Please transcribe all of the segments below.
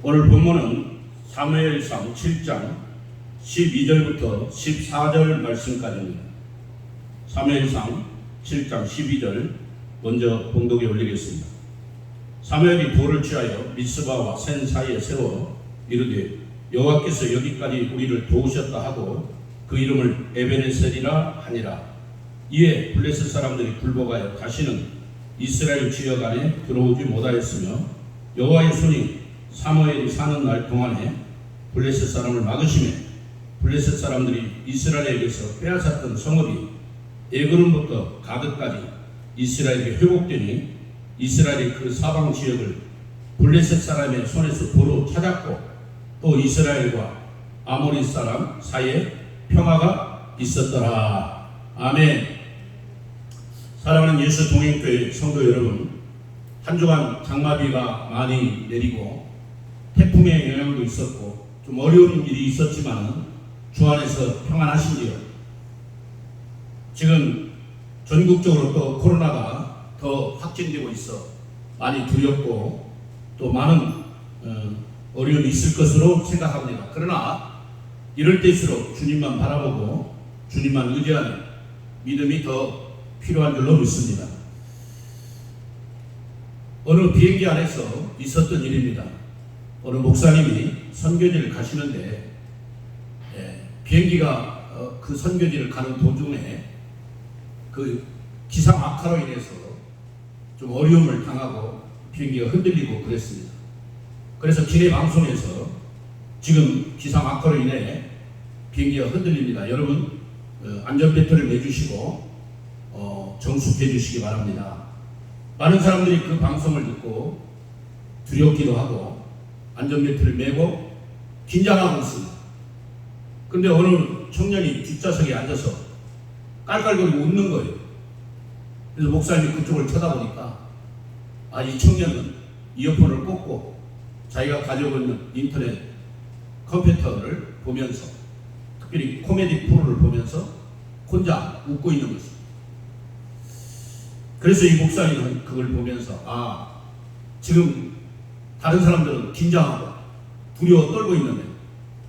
오늘 본문은 사무엘상 7장 12절부터 14절 말씀까지입니다. 사무엘상 7장 12절 먼저 봉독에 올리겠습니다. 사무엘이 돌을 취하여 미스바와 센 사이에 세워 이르되 여호와께서 여기까지 우리를 도우셨다 하고 그 이름을 에베네셀이라 하니라. 이에 블레셋 사람들이 굴복하여 다시는 이스라엘 지역 안에 들어오지 못하였으며 여호와의 손이 사무엘이 사는 날 동안에 블레셋 사람을 막으시매 블레셋 사람들이 이스라엘에게서 빼앗았던 성읍이 에그론부터 가드까지 이스라엘에게 회복되니 이스라엘이 그 사방 지역을 블레셋 사람의 손에서 도로 찾았고 또 이스라엘과 아모리 사람 사이에 평화가 있었더라. 아멘. 사랑하는 예수 동행교회 성도 여러분, 한 주간 장마비가 많이 내리고 태풍의 영향도 있었고 좀 어려운 일이 있었지만 주 안에서 평안하신지요? 지금 전국적으로 또 코로나가 더 확진되고 있어 많이 두렵고 또 많은 어려움이 있을 것으로 생각합니다. 그러나 이럴 때일수록 주님만 바라보고 주님만 의지하는 믿음이 더 필요한 줄로 믿습니다. 어느 비행기 안에서 있었던 일입니다. 어느 목사님이 선교지를 가시는데 비행기가 그 선교지를 가는 도중에 그 기상 악화로 인해서 좀 어려움을 당하고 비행기가 흔들리고 그랬습니다. 그래서 기내 방송에서 지금 기상 악화로 인해 비행기가 흔들립니다. 여러분 안전벨트를 매주시고 정숙해 주시기 바랍니다. 많은 사람들이 그 방송을 듣고 두렵기도 하고 안전벨트를 매고 긴장하고 있습니다. 그런데 어느 청년이 뒷좌석에 앉아서 깔깔거리고 웃는 거예요. 그래서 목사님이 그쪽을 쳐다보니까 이 청년은 이어폰을 꽂고 자기가 가지고 있는 인터넷 컴퓨터를 보면서 특별히 코미디 프로를 보면서 혼자 웃고 있는 것입니다. 그래서 이 목사님은 그걸 보면서 지금 다른 사람들은 긴장하고 두려워 떨고 있는데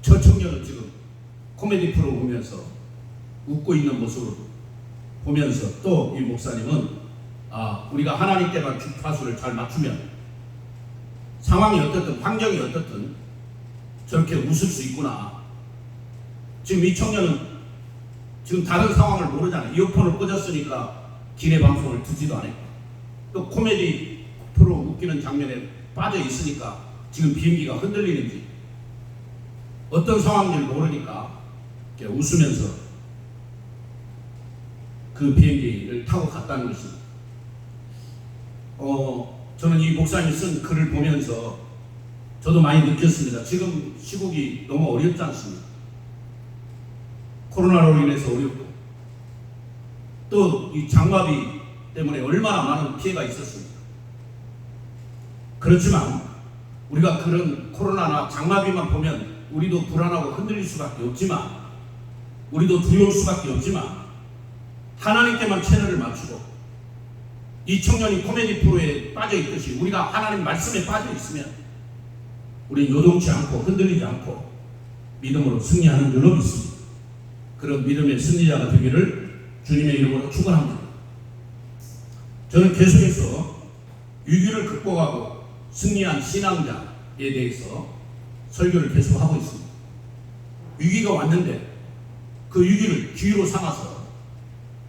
저 청년은 지금 코미디 프로 보면서 웃고 있는 모습을 보면서 또 이 목사님은 우리가 하나님께만 주파수를 잘 맞추면 상황이 어떻든 환경이 어떻든 저렇게 웃을 수 있구나. 지금 이 청년은 지금 다른 상황을 모르잖아요. 이어폰을 꽂았으니까 기내 방송을 듣지도 않았고 또 코미디 프로 웃기는 장면에 빠져 있으니까 지금 비행기가 흔들리는지 어떤 상황인지 모르니까 웃으면서 그 비행기를 타고 갔다는 것입니다. 저는 이 목사님이 쓴 글을 보면서 저도 많이 느꼈습니다. 지금 시국이 너무 어렵지 않습니까? 코로나로 인해서 어렵고 또 이 장마비 때문에 얼마나 많은 피해가 있었습니까? 그렇지만 우리가 그런 코로나나 장마비만 보면 우리도 불안하고 흔들릴 수밖에 없지만 우리도 두려울 수밖에 없지만 하나님께만 채널을 맞추고 이 청년이 코미디 프로에 빠져 있듯이 우리가 하나님 말씀에 빠져 있으면 우리는 요동치 않고 흔들리지 않고 믿음으로 승리하는 줄로 믿습니다. 그런 믿음의 승리자가 되기를 주님의 이름으로 축원합니다. 저는 계속해서 위기를 극복하고 승리한 신앙자에 대해서 설교를 계속하고 있습니다. 위기가 왔는데 그 위기를 기회로 삼아서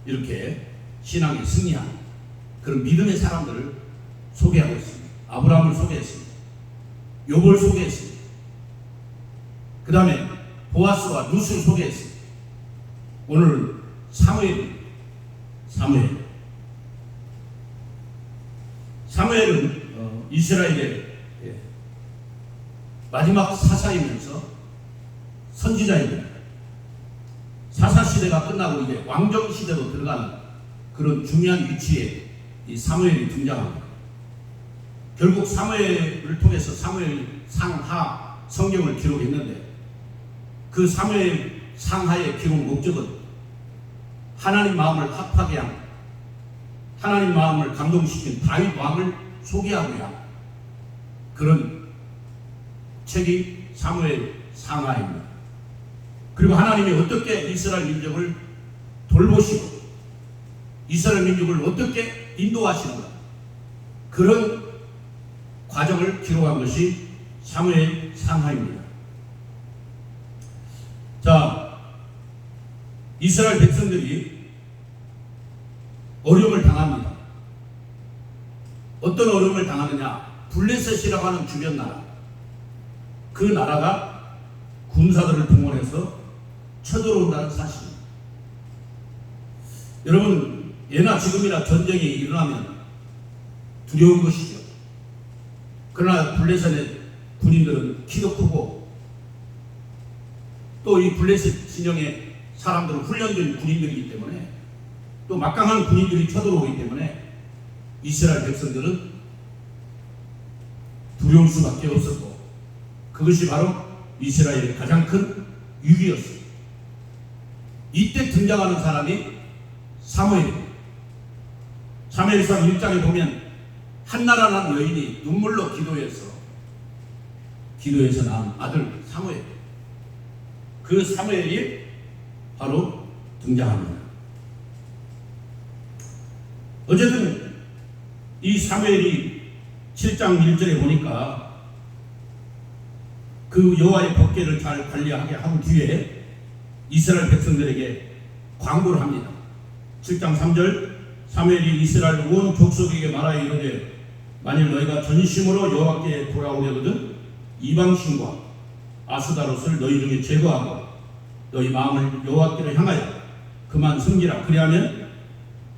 이렇게 신앙에 승리한 그런 믿음의 사람들을 소개하고 있습니다. 아브라함을 소개했습니다. 욥을 소개했습니다. 그 다음에 보아스와 룻을 소개했습니다. 오늘 사무엘은 이스라엘의 마지막 사사이면서 선지자입니다. 사사시대가 끝나고 이제 왕정시대로 들어가는 그런 중요한 위치에 이 사무엘이 등장합니다. 결국 사무엘을 통해서 사무엘 상하 성경을 기록했는데 그 사무엘 상하의 기록 목적은 하나님 마음을 합하게 한 하나님 마음을 감동시킨 다윗 왕을 소개하고야 그런 책이 사무엘 상하입니다. 그리고 하나님이 어떻게 이스라엘 민족을 돌보시고 이스라엘 민족을 어떻게 인도하시는가, 그런 과정을 기록한 것이 사무엘 상하입니다. 자, 이스라엘 백성들이 어려움을 당합니다. 어떤 어려움을 당하느냐? 블레셋이라고 하는 주변 나라, 그 나라가 군사들을 동원해서 쳐들어온다는 사실입니다. 여러분, 예나 지금이나 전쟁이 일어나면 두려운 것이죠. 그러나 블레셋의 군인들은 키도 크고 또 이 블레셋 진영의 사람들은 훈련된 군인들이기 때문에, 또 막강한 군인들이 쳐들어오기 때문에 이스라엘 백성들은 두려울 수밖에 없었고, 그것이 바로 이스라엘의 가장 큰 위기였습니다. 이때 등장하는 사람이 사무엘입니다. 사무엘상 1장에 보면 한나라라는 여인이 눈물로 기도해서 낳은 아들 사무엘, 그 사무엘이 바로 등장합니다. 어쨌든 이 사무엘이 7장 1절에 보니까 그 여호와의 법궤를 잘 관리하게 한 뒤에 이스라엘 백성들에게 광고를 합니다. 7장 3절, 사무엘이 이스라엘 온 족속에게 말하여 이르되 만일 너희가 전심으로 여호와께 돌아오려거든 이방신과 아스다롯을 너희 중에 제거하고 너희 마음을 여호와께로 향하여 그만 섬기라. 그리하면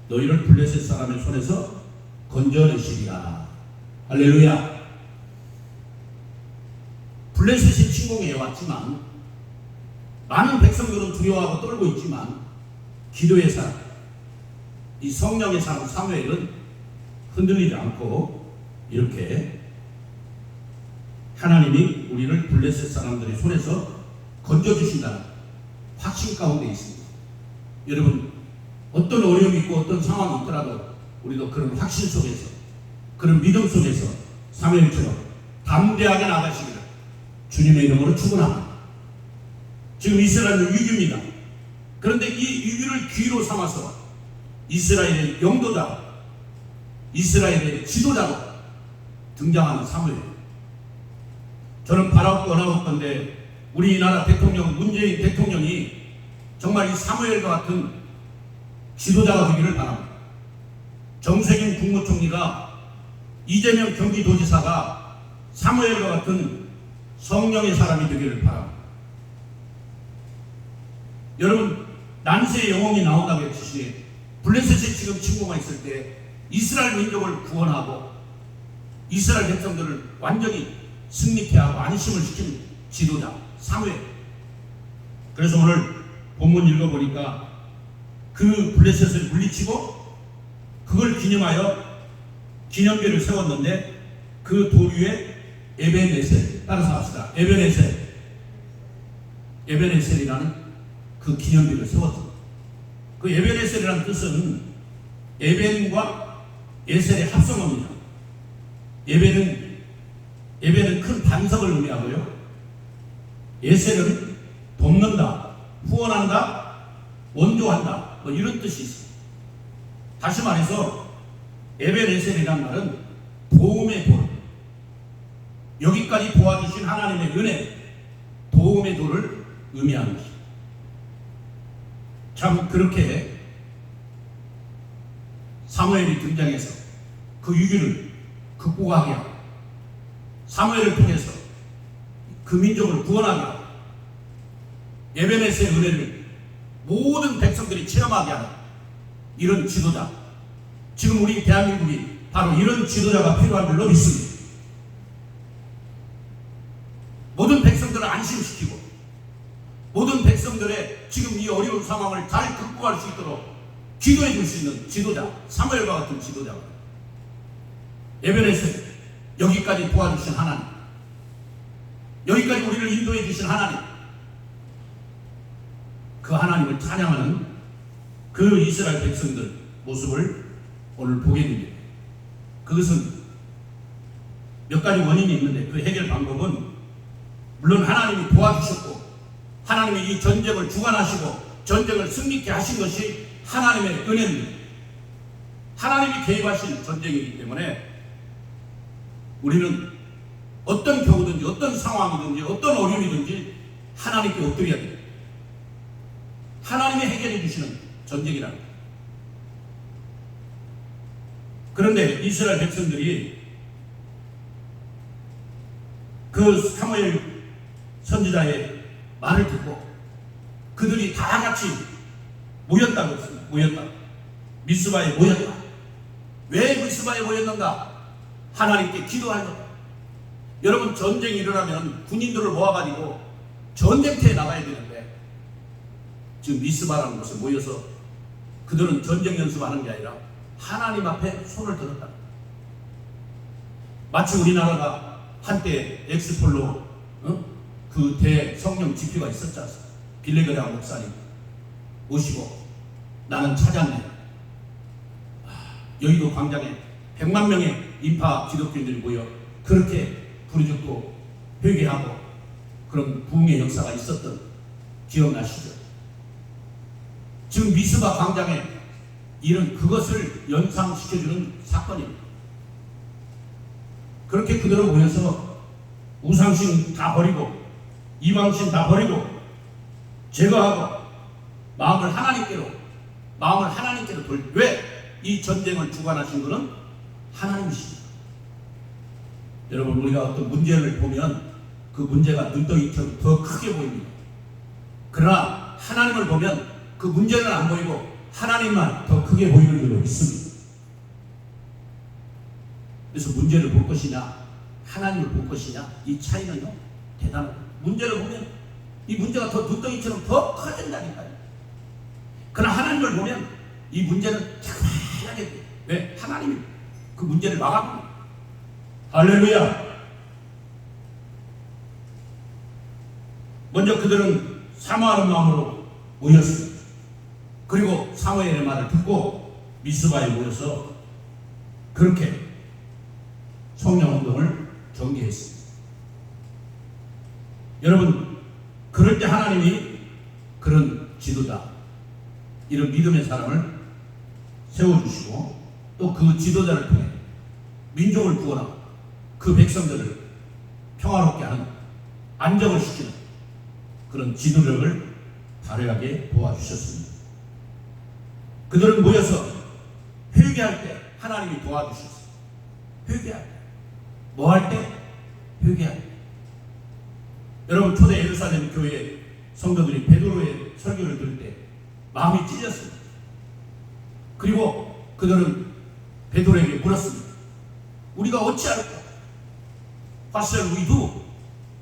너희를 블레셋 사람의 손에서 건져내시리라. 할렐루야. 블레셋이 침공해 왔지만 많은 백성들은 두려워하고 떨고 있지만 기도의 사람, 이 성령의 사람 사무엘은 흔들리지 않고 이렇게 하나님이 우리를 블레셋 사람들의 손에서 건져주신다는 확신 가운데 있습니다. 여러분, 어떤 어려움이 있고 어떤 상황이 있더라도 우리도 그런 확신 속에서, 그런 믿음 속에서 사무엘처럼 담대하게 나가시기를 주님의 이름으로 축원합니다. 지금 이스라엘은 위기입니다. 그런데 이 위기를 기회로 삼아서 이스라엘의 영도자, 이스라엘의 지도자로 등장하는 사무엘. 저는 바라고 원하건대 우리나라 대통령 문재인 대통령이 정말 이 사무엘과 같은 지도자가 되기를 바랍니다. 정세균 국무총리가, 이재명 경기도지사가 사무엘과 같은 성령의 사람이 되기를 바랍니다. 여러분, 난세의 영웅이 나온다고 했듯이 블레셋이 지금 침공가 있을 때 이스라엘 민족을 구원하고 이스라엘 백성들을 완전히 승리케 하고 안심을 시키는 지도자 사무엘. 그래서 오늘 본문 읽어보니까 그 블레셋을 물리치고 그걸 기념하여 기념비를 세웠는데 그 도류에 에벤에셀, 따라서 합시다. 에벤에셀이라는 그 기념비를 세웠습니다. 그 에벤에셀이라는 뜻은 에벤과 에셀의 합성어입니다. 에벤은 큰 반석을 의미하고요, 에셀은 돕는다, 후원한다, 원조한다, 뭐 이런 뜻이 있습니다. 다시 말해서 에벤에셀이라는 말은 도움의 돌, 여기까지 도와주신 하나님의 은혜, 도움의 돌을 의미하는 것입니다. 참 그렇게 사무엘이 등장해서 그 위기를 극복하게 하고 사무엘을 통해서 그 민족을 구원하게 하고 에벤에셀의 은혜를 모든 백성들이 체험하게 하는 이런 지도자, 지금 우리 대한민국이 바로 이런 지도자가 필요한 줄로 믿습니다. 모든 백성들을 안심시키고 모든 백성들의 지금 이 어려운 상황을 잘 극복할 수 있도록 기도해 줄 수 있는 지도자, 사무엘과 같은 지도자가 에벤에셀, 여기까지 도와주신 하나님, 여기까지 우리를 인도해 주신 하나님, 그 하나님을 찬양하는 그 이스라엘 백성들 모습을 오늘 보게 됩니다. 그것은 몇 가지 원인이 있는데 그 해결 방법은 물론 하나님이 도와주셨고 하나님이 이 전쟁을 주관하시고 전쟁을 승리케 하신 것이 하나님의 은혜입니다. 하나님이 개입하신 전쟁이기 때문에 우리는 어떤 경우든지 어떤 상황이든지 어떤 어려움이든지 하나님께 엎드려야 돼요. 하나님이 해결해 주시는 전쟁이라는 거예요. 그런데 이스라엘 백성들이 그 사무엘 선지자의 말을 듣고 그들이 다 같이 모였다고 했습니다. 모였다. 미스바에 모였다. 왜 미스바에 모였는가? 하나님께 기도할 것. 여러분, 전쟁이 일어나면 군인들을 모아가지고 전쟁터에 나가야 되는데 지금 미스바라는 곳에 모여서 그들은 전쟁 연습하는 게 아니라 하나님 앞에 손을 들었다. 마치 우리나라가 한때 엑스폴로 그 대성령 집회가 있었지 않습니까? 빌레그레아 목사님 오시고 나는 찾았네. 여의도 광장에 100만 명의 인파 기독교인들이 모여 그렇게 부르짖고 회개하고 그런 부흥의 역사가 있었던 기억나시죠? 지금 미스바 광장에 이런 그것을 연상시켜주는 사건입니다. 그렇게 그대로 모여서 우상신 다 버리고 이방신 다 버리고 제거하고 마음을 하나님께로 왜? 이 전쟁을 주관하신 분은 하나님이십니다. 여러분, 우리가 어떤 문제를 보면 그 문제가 눈덩이처럼 더 크게 보입니다. 그러나 하나님을 보면 그 문제는 안 보이고 하나님만 더 크게 보이는 줄로 믿습니다. 그래서 문제를 볼 것이냐 하나님을 볼 것이냐 이 차이는요 대단합니다. 문제를 보면 이 문제가 더 눈덩이처럼 더 커진다니까요. 그러나 하나님을 보면 이 문제는 작게 돼요. 왜? 하나님이 그 문제를 막아버립니다. 할렐루야. 먼저 그들은 사모하는 마음으로 모였습니다. 그리고 사무엘의 말을 듣고 미스바에 모여서 그렇게 성령운동을 전개했습니다. 여러분, 그럴 때 하나님이 그런 지도자, 이런 믿음의 사람을 세워주시고 또 그 지도자를 통해 민족을 구원하고 그 백성들을 평화롭게 하는, 안정을 시키는 그런 지도력을 발휘하게 도와주셨습니다. 그들은 모여서 회개할 때 하나님이 도와주셨어요. 회개할 때. 뭐 할 때? 회개할 때. 여러분, 초대 예루살렘 교회 성도들이 베드로의 설교를 들을 때 마음이 찢었습니다. 그리고 그들은 베드로에게 물었습니다. 우리가 어찌할까? What shall we do?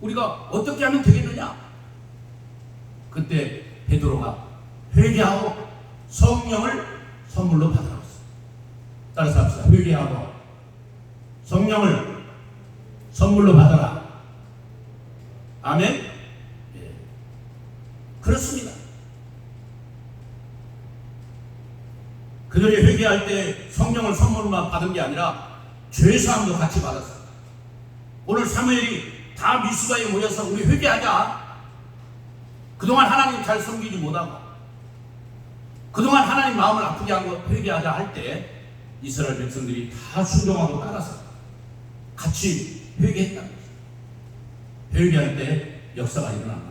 우리가 어떻게 하면 되겠느냐? 그때 베드로가 회개하고 성령을 선물로 받으라고 했습니다. 따라서 합시다. 회개하고 성령을 선물로 받아라. 아멘? 예. 그렇습니다. 그들이 회개할 때 성령을 선물만 받은 게 아니라 죄사함도 같이 받았어요. 오늘 사무엘이 다 미스바에 모여서 우리 회개하자. 그동안 하나님 잘 섬기지 못하고 그동안 하나님 마음을 아프게 한 거 회개하자 할 때 이스라엘 백성들이 다 순종하고 따라서 같이 회개했다는 거죠. 회개할 때 역사가 일어납니다.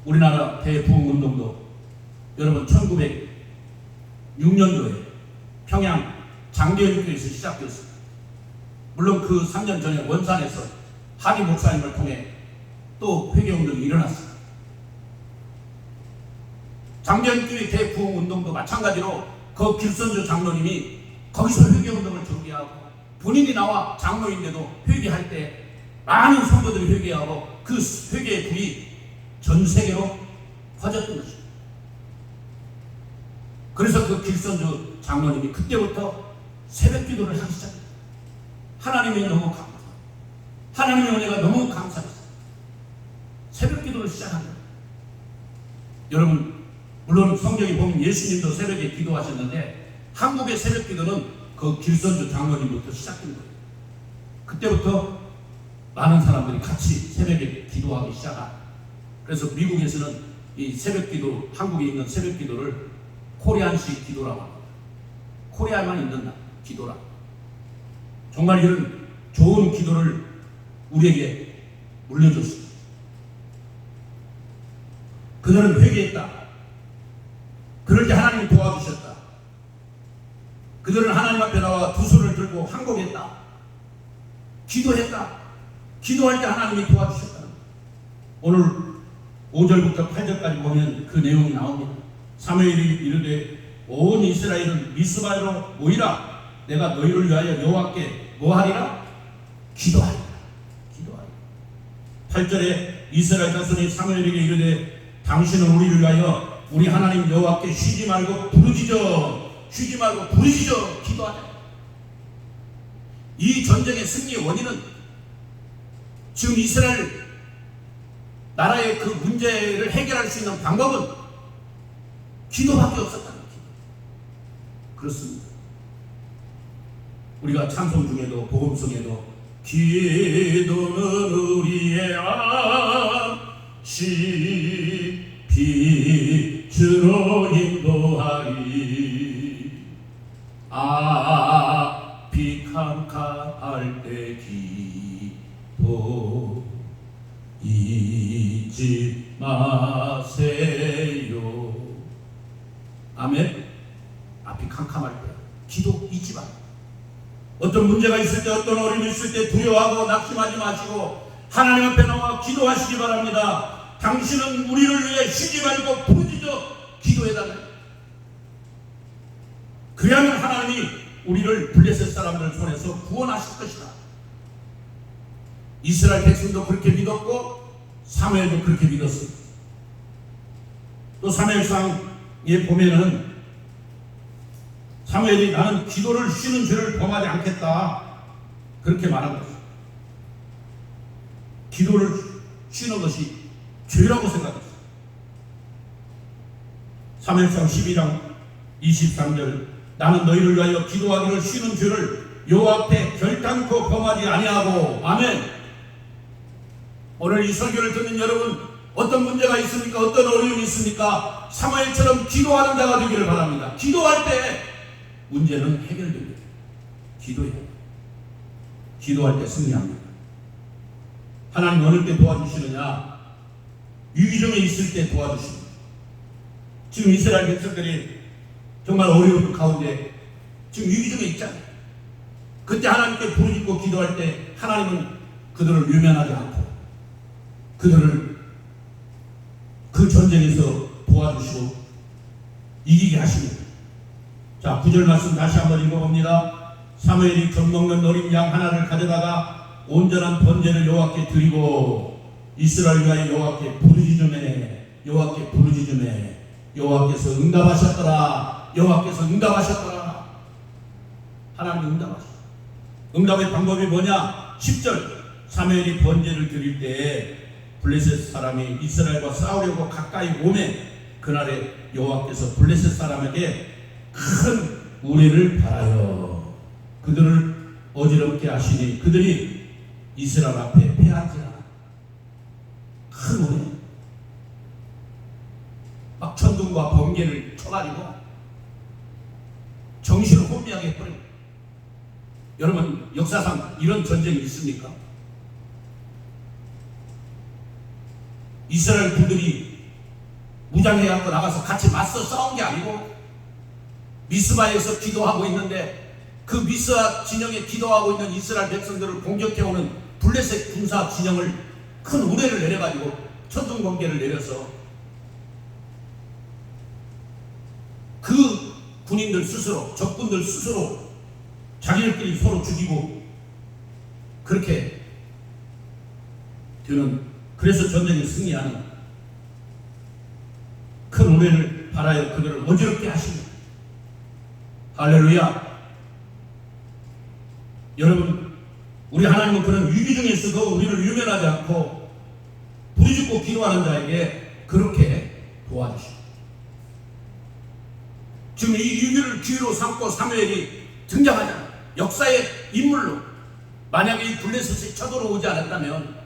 우리나라 대부흥운동도 여러분 1906년도에 평양 장대현교에서 시작되었습니다. 물론 그 3년 전에 원산에서 하리 목사님을 통해 또 회개운동이 일어났습니다. 장대현교회 대부흥운동도 마찬가지로 그 길선조 장로님이 거기서 회개운동을 전개하고 본인이 나와 장로인데도 회개할 때 많은 성도들이 회개하고 그 회개의 불이 전 세계로 퍼졌던 것입니다. 그래서 그 길선조 장로님이 그때부터 새벽 기도를 하기 시작했어요. 하나님이 너무 감사해요. 하나님의 은혜가 너무 감사했어요. 새벽 기도를 시작한 거예요. 여러분, 물론 성경에 보면 예수님도 새벽에 기도하셨는데 한국의 새벽 기도는 그 길선조 장로님부터 시작된 거예요. 그때부터 많은 사람들이 같이 새벽에 기도하기 시작한. 그래서 미국에서는 이 새벽 기도, 한국에 있는 새벽 기도를 코리안식 기도라고 합니다. 코리아만 있는 기도라. 정말 이런 좋은 기도를 우리에게 물려줬습니다. 그들은 회개했다. 그럴 때 하나님이 도와주셨다. 그들은 하나님 앞에 나와 두 손을 들고 항복했다. 기도했다. 기도할 때 하나님이 도와주셨다. 오늘 5절부터 8절까지 보면 그 내용이 나옵니다. 사무엘이 이르되 온 이스라엘은 미스바로 모이라. 내가 너희를 위하여 여호와께 뭐하리라? 기도하리라. 기도하리라. 8절에 이스라엘 자손이 사무엘에게 이르되 당신은 우리를 위하여 우리 하나님 여호와께 쉬지 말고 부르짖어 기도하자. 이 전쟁의 승리의 원인은 지금 이스라엘 나라의 그 문제를 해결할 수 있는 방법은 기도밖에 없었다는 기도. 그렇습니다. 우리가 찬송 중에도 복음성에도 기도는 우리의 안식 빛으로 인도하리. 앞이 캄캄할 때 기도 잊지 마세요. 아멘. 앞이 캄캄할 때 기도 잊지 마. 어떤 문제가 있을 때, 어떤 어려움이 있을 때 두려워하고 낙심하지 마시고 하나님 앞에 나와 기도하시기 바랍니다. 당신은 우리를 위해 쉬지 말고 부르짖어 기도해달라. 그래야만 하나님이 우리를 블레셋 사람들 손에서 구원하실 것이다. 이스라엘 백성도 그렇게 믿었고 사무엘도 그렇게 믿었습니다. 또 사무엘상에 보면은 사무엘이 나는 기도를 쉬는 죄를 범하지 않겠다 그렇게 말한 것입니다. 기도를 쉬는 것이 죄라고 생각했어요. 사무엘상 12장 23절 나는 너희를 위하여 기도하기를 쉬는 죄를 여호와 앞에 결단코 범하지 아니하고. 아멘. 오늘 이 설교를 듣는 여러분 어떤 문제가 있습니까? 어떤 어려움이 있습니까? 사무엘처럼 기도하는 자가 되기를 바랍니다. 기도할 때 문제는 해결됩니다. 기도해요. 기도할 때 승리합니다. 하나님 어느 때 도와주시느냐? 위기중에 있을 때 도와주십니다. 지금 이스라엘 백성들이 정말 어려운 가운데 지금 위기중에 있잖아요. 그때 하나님께 부르짖고 기도할 때 하나님은 그들을 유면하지 않고 그들을 그 전쟁에서 도와주시고 이기게 하십니다. 자, 9절 말씀 다시 한번 읽어봅니다. 사무엘이 젖먹는 어린 양 하나를 가져다가 온전한 번제를 여호와께 드리고 이스라엘 위하여 여호와께 부르짖으매 여호와께서 응답하셨더라. 하나님이 응답하셨어요. 응답의 방법이 뭐냐? 10절 사무엘이 번제를 드릴 때 블레셋 사람이 이스라엘과 싸우려고 가까이 오매 그날에 여호와께서 블레셋 사람에게 큰 우레를 발하여 그들을 어지럽게 하시니 그들이 이스라엘 앞에 패한지라. 큰 우레 막 천둥과 번개를 쳐가지고 정신을 혼미하게 해버려요. 여러분 역사상 이런 전쟁이 있습니까? 이스라엘 군들이 무장해갖고 나가서 같이 맞서 싸운 게 아니고 미스바에서 기도하고 있는데 그 미스바 진영에 기도하고 있는 이스라엘 백성들을 공격해오는 블레셋 군사 진영을 큰 우레를 내려가지고 천둥 번개를 내려서 그 군인들 스스로 적군들 스스로 자기들끼리 서로 죽이고 그렇게 되는, 그래서 전쟁에 승리하는 큰 우레를 발하여 그들을 어지럽게 하십니다. 할렐루야. 여러분 우리 하나님은 그런 위기 중에 있어도 우리를 유면하지 않고 부르짖고 기도하는 자에게 그렇게 도와주십니다. 지금 이 위기를 기회로 삼고 사무엘이 등장하잖아요. 역사의 인물로 만약에 이 블레셋이 쳐들어오지 않았다면,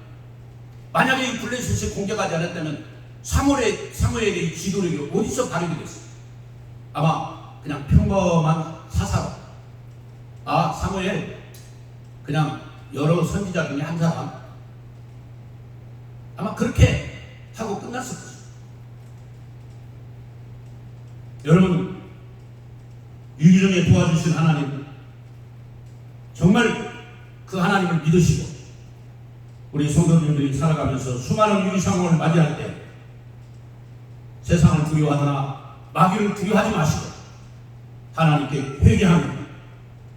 만약에 이 블레셋이 공격하지 않았다면 사무엘의 이 기도력이 어디서 발휘되겠어요? 아마 그냥 평범한 사사로, 아 사무엘 그냥 여러 선지자 중에 한 사람, 아마 그렇게 하고 끝났을 것입니다. 여러분, 유기종에 도와주신 하나님, 정말 그 하나님을 믿으시고 우리 성도님들이 살아가면서 수많은 위기 상황을 맞이할 때 세상을 두려워하거나 마귀를 두려워하지 마시고 하나님께 회개하며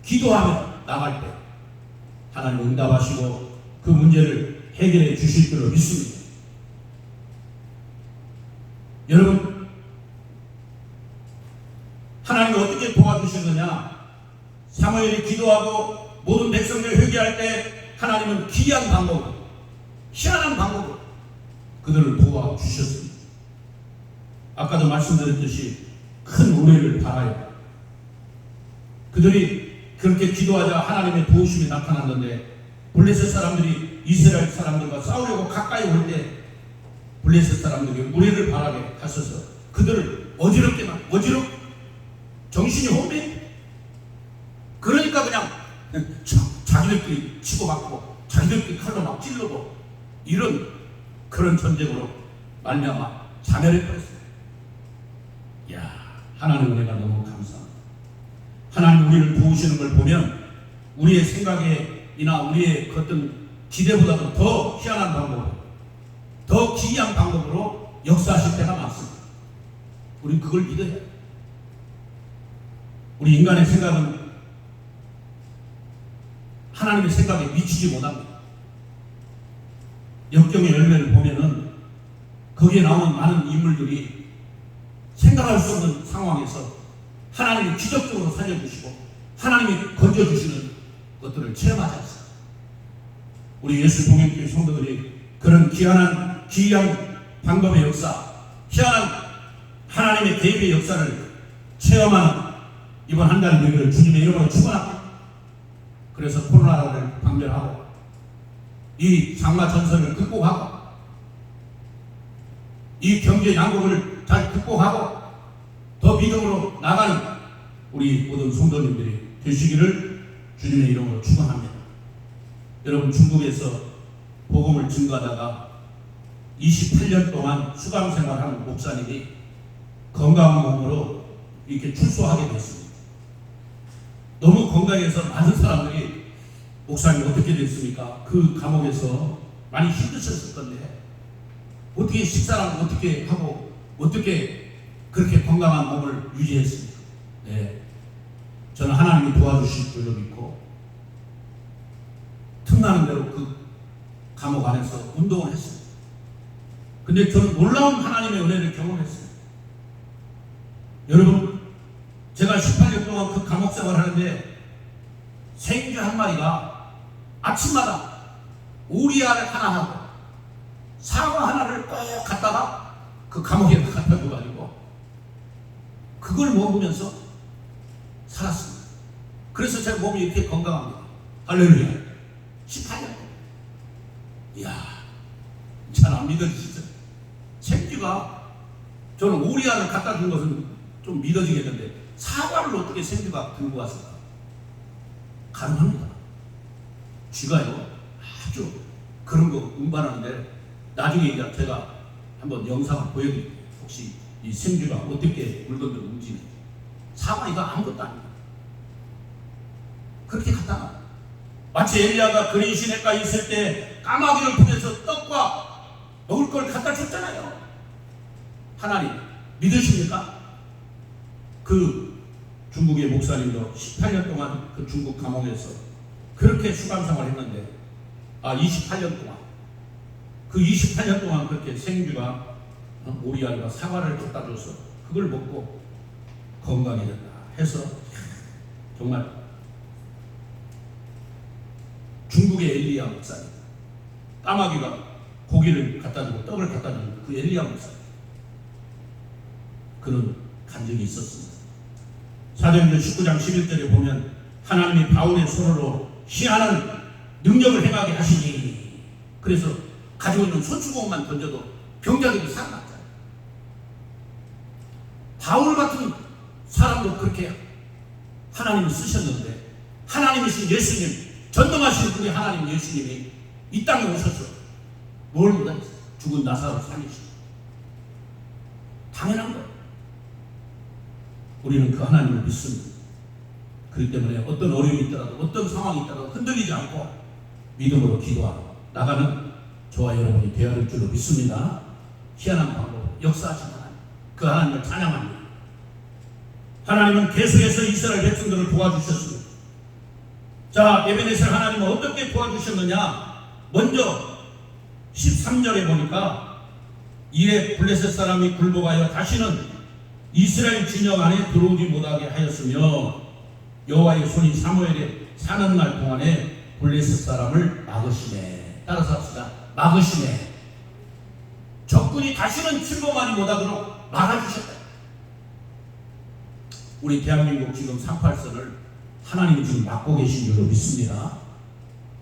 기도하며 나갈 때 하나님 응답하시고 그 문제를 해결해 주실 줄로 믿습니다. 여러분, 하나님이 어떻게 도와주시느냐? 사무엘이 기도하고 모든 백성들이 회개할 때 하나님은 기이한 방법으로, 희한한 방법으로 그들을 도와주셨습니다. 아까도 말씀드렸듯이 큰 은혜를 바라요. 그들이 그렇게 기도하자 하나님의 도우심이 나타났는데, 블레셋 사람들이 이스라엘 사람들과 싸우려고 가까이 올 때 블레셋 사람들이 은혜를 바라게 하셔서 그들을 어지럽게만, 정신이 혼미, 그러니까 그냥 자기들끼리 치고받고 자기들끼리 칼로 막 찔르고 이런 그런 전쟁으로 말미암아 자멸해버렸어요. 이야, 하나님 은혜가 너무 감사합니다. 하나님 우리를 도우시는 걸 보면 우리의 생각이나 우리의 어떤 기대보다도 더 희한한 방법으로, 더 기이한 방법으로 역사하실 때가 많습니다. 우리 그걸 믿어야 해요. 우리 인간의 생각은 하나님의 생각에 미치지 못합니다. 역경의 열매를 보면은 거기에 나오는 많은 인물들이 생각할 수 없는 상황에서 하나님이 기적적으로 살려주시고 하나님이 건져주시는 것들을 체험하지 않습니다. 우리 예수 동행교회 성도들이 그런 기이한 방법의 역사, 희한한 하나님의 대비의 역사를 체험하는 이번 한 달 여기를 주님의 이름으로 축원합니다. 그래서 코로나를 방면하고 이 장마 전선을 극복하고 이 경제 양국을 잘 극복하고 더 믿음으로 나가는 우리 모든 성도님들이 되시기를 주님의 이름으로 축원합니다. 여러분, 중국에서 복음을 증거하다가 28년 동안 수강 생활하는 목사님이 건강한 몸으로 이렇게 출소하게 됐습니다. 너무 건강해서 많은 사람들이 목사님 어떻게 됐습니까? 그 감옥에서 많이 힘드셨을 건데 어떻게 식사를 어떻게 하고 어떻게 그렇게 건강한 몸을 유지했습니까? 네, 저는 하나님이 도와주실 줄로 믿고 틈나는 대로 그 감옥 안에서 운동을 했습니다. 근데 저는 놀라운 하나님의 은혜를 경험했습니다. 여러분, 제가 18년 동안 그 감옥 생활을 하는데 생쥐 한 마리가 아침마다 오리알 하나 하고 사과 하나를 꼭 갖다가 그 감옥에 갖다 줘가지고 그걸 먹으면서 살았습니다. 그래서 제 몸이 이렇게 건강합니다. 할렐루야. 18년. 이야, 잘 안 믿어지시죠? 생쥐가, 저는 오리알을 갖다 준 것은 좀 믿어지겠는데 사과를 어떻게 생쥐가 들고 왔을까? 가능합니다. 쥐가요 아주 그런 거 운반하는데 나중에 이제 제가 한번 영상을 보여드릴게요. 혹시 이 생쥐가 어떻게 물건들을 움직이는지. 사과가 아무것도 아닙니다. 그렇게 갖다 놔. 마치 엘리야가 그린 시냇가에 있을 때 까마귀를 통해서 떡과 먹을 걸 갖다 줬잖아요. 하나님 믿으십니까? 그 중국의 목사님도 18년 동안 그 중국 감옥에서 그렇게 수감생활을 했는데 28년 동안 그 28년 동안 그렇게 생쥐가 오리알과 사과를 갖다 줘서 그걸 먹고 건강해졌다 해서 정말 중국의 엘리야 목사님, 까마귀가 고기를 갖다 주고 떡을 갖다 주는 그 엘리야 목사님, 그런 간증이 있었습니다. 사도행전 19장 11절에 보면 하나님이 바울의 손으로 희한한 능력을 행하게 하시니. 그래서 가지고 있는 소추공만 던져도 병자들이 살아났잖아요. 바울 같은 사람도 그렇게 하나님을 쓰셨는데, 하나님이신 예수님, 전능하신 우리 하나님 예수님이 이 땅에 오셔서 뭘 못하겠어요? 죽은 나사로를 살리시고. 당연한 거예요. 우리는 그 하나님을 믿습니다. 그렇기 때문에 어떤 어려움이 있더라도, 어떤 상황이 있더라도 흔들리지 않고 믿음으로 기도하고 나가는 저와 여러분이 되어야 할 줄로 믿습니다. 희한한 방법으로 역사하신 하나님, 그 하나님을 찬양합니다. 하나님은 계속해서 이스라엘 백성들을 도와주셨습니다. 자, 에베네셀 하나님은 어떻게 도와주셨느냐? 먼저 13절에 보니까 이에 블레셋 사람이 굴복하여 다시는 이스라엘 진영 안에 들어오지 못하게 하였으며 여호와의 손이 사무엘에 사는 날 동안에 블레셋 사람을 막으시네. 따라서 합시다. 막으시네. 적군이 다시는 침범하지 못하도록 막아주셨다. 우리 대한민국 지금 38선을 하나님이 지금 막고 계신 줄로 믿습니다.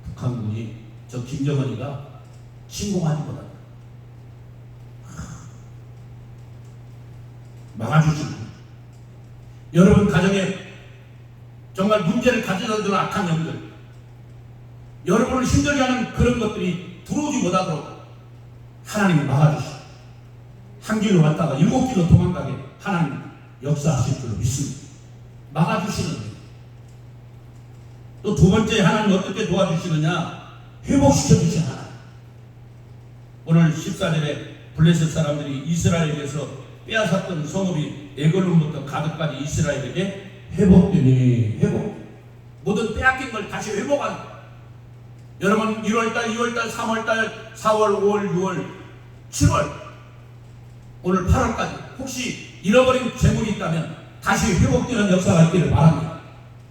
북한군이 저 김정은이가 침공하지 못한다. 막아주십니다. 여러분 가정에 정말 문제를 가져다 주는 악한 영들, 여러분을 힘들게 하는 그런 것들이 들어오지 못하도록 하나님이 막아주시고, 한 길로 왔다가 7길로 도망가게 하나님 역사하실 줄로 믿습니다. 막아주시는 거예요. 또 두 번째 하나님 어떻게 도와주시느냐? 회복시켜 주신 하나님. 오늘 14절에 블레셋 사람들이 이스라엘에게서 빼앗았던 성읍이 에글론부터 가드까지 이스라엘에게 회복되니, 모든 빼앗긴 걸 다시 회복하는 거예요. 여러분 1월달, 2월달, 3월달, 4월, 5월, 6월, 7월, 오늘 8월까지 혹시 잃어버린 재물이 있다면 다시 회복되는 역사가 있기를 바랍니다.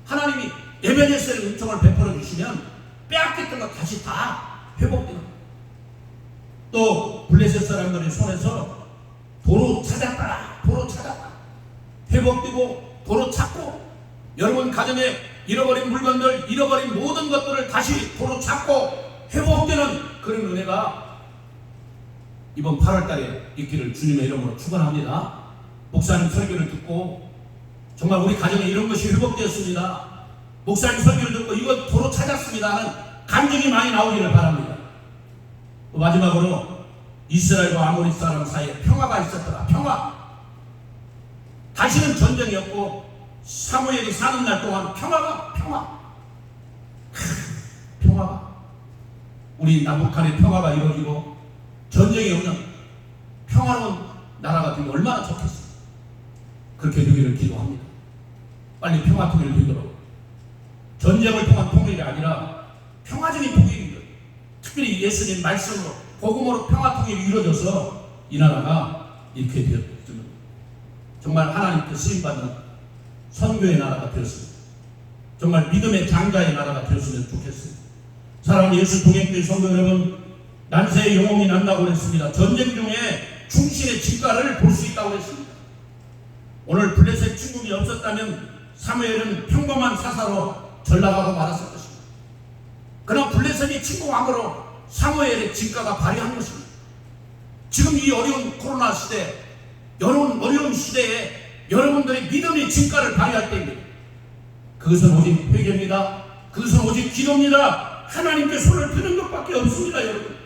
하나님이 에베네셀의 은총을 베풀어 주시면 빼앗겼던 것 다시 다 회복되는 거예요. 또 블레셋 사람들의 손에서 도로 찾았다, 회복되고 도로 찾고, 여러분 가정에 잃어버린 물건들, 잃어버린 모든 것들을 다시 도로 찾고 회복되는 그런 은혜가 이번 8월달에 있기를 주님의 이름으로 축원합니다. 목사님 설교를 듣고 정말 우리 가정에 이런 것이 회복되었습니다. 목사님 설교를 듣고 이거 도로 찾았습니다 하는 감정이 많이 나오기를 바랍니다. 또 마지막으로 이스라엘과 아모리 사람 사이에 평화가 있었더라. 평화. 다시는 전쟁이 없고 사무엘이 사는 날 동안 평화가 우리 남북한의 평화가 이루어지고 전쟁이 없는 평화로운 나라가 되면 얼마나 좋겠어요. 그렇게 되기를 기도합니다. 빨리 평화 통일을 되도록. 전쟁을 통한 통일이 아니라 평화적인 통일인 거예요. 특별히 예수님 말씀으로 복음으로 평화 통일이 이루어져서 이 나라가 이렇게 되었습니다. 정말 하나님께 쓰임받는 선교의 나라가 되었습니다. 정말 믿음의 장자의 나라가 되었으면 좋겠습니다. 사랑하는 예수 동행교회 성도 여러분, 난세의 영웅이 난다고 그랬습니다. 전쟁 중에 충신의 진가를 볼 수 있다고 했습니다. 오늘 블레셋 침공이 없었다면 사무엘은 평범한 사사로 전락하고 말았을 것입니다. 그러나 블레셋이 침공함으로 사무엘의 진가가 발휘한 것입니다. 지금 이 어려운 코로나 시대, 어려운 시대에 여러분들의 믿음의 진가를 발휘할 때입니다. 그것은 오직 회개입니다. 그것은 오직 기도입니다. 하나님께 손을 드는 것밖에 없습니다. 여러분,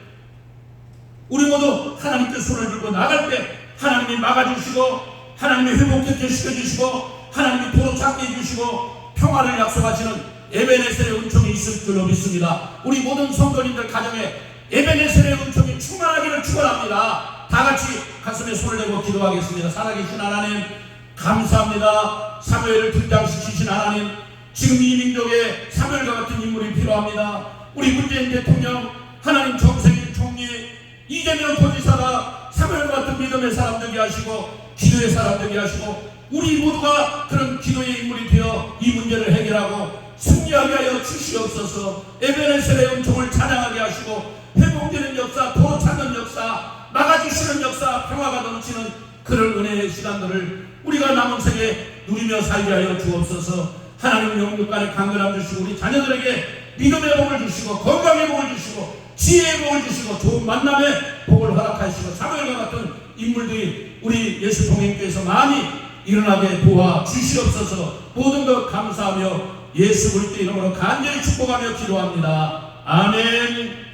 우리 모두 하나님께 손을 들고 나갈 때 하나님이 막아주시고, 하나님이 회복케 시켜주시고, 하나님이 도로 찾게 해주시고 평화를 약속하시는 에베네셀의 은총이 있을 줄로 믿습니다. 우리 모든 성도님들 가정에 에베네셀의 은총이 충만하기를 축원합니다. 다 같이 가슴에 손을 대고 기도하겠습니다. 살아계신 하나님 감사합니다. 사무엘을 등장시키신 하나님, 지금 이 민족에 사무엘과 같은 인물이 필요합니다. 우리 문재인 대통령, 하나님 정세균 총리, 이재명 도지사가 사무엘과 같은 믿음의 사람 되게 하시고 기도의 사람 되게 하시고, 우리 모두가 그런 기도의 인물이 되어 이 문제를 해결하고 승리하게 하여 주시옵소서. 에베네셀의 은총을 찬양하게 하시고 회복되는 역사, 도로 찾는 역사, 막아주시는 역사, 평화가 넘치는 그런 은혜의 시간들을 우리가 남은 생에 누리며 살게 하여 주옵소서. 하나님 영육간에 강건함 주시고 우리 자녀들에게 믿음의 복을 주시고 건강의 복을 주시고 지혜의 복을 주시고 좋은 만남의 복을 허락하시고 사무엘과 같은 인물들이 우리 예수통행교회에서 많이 일어나게 도와 주시옵소서. 모든 것 감사하며 예수 그리스도 이름으로 간절히 축복하며 기도합니다. 아멘.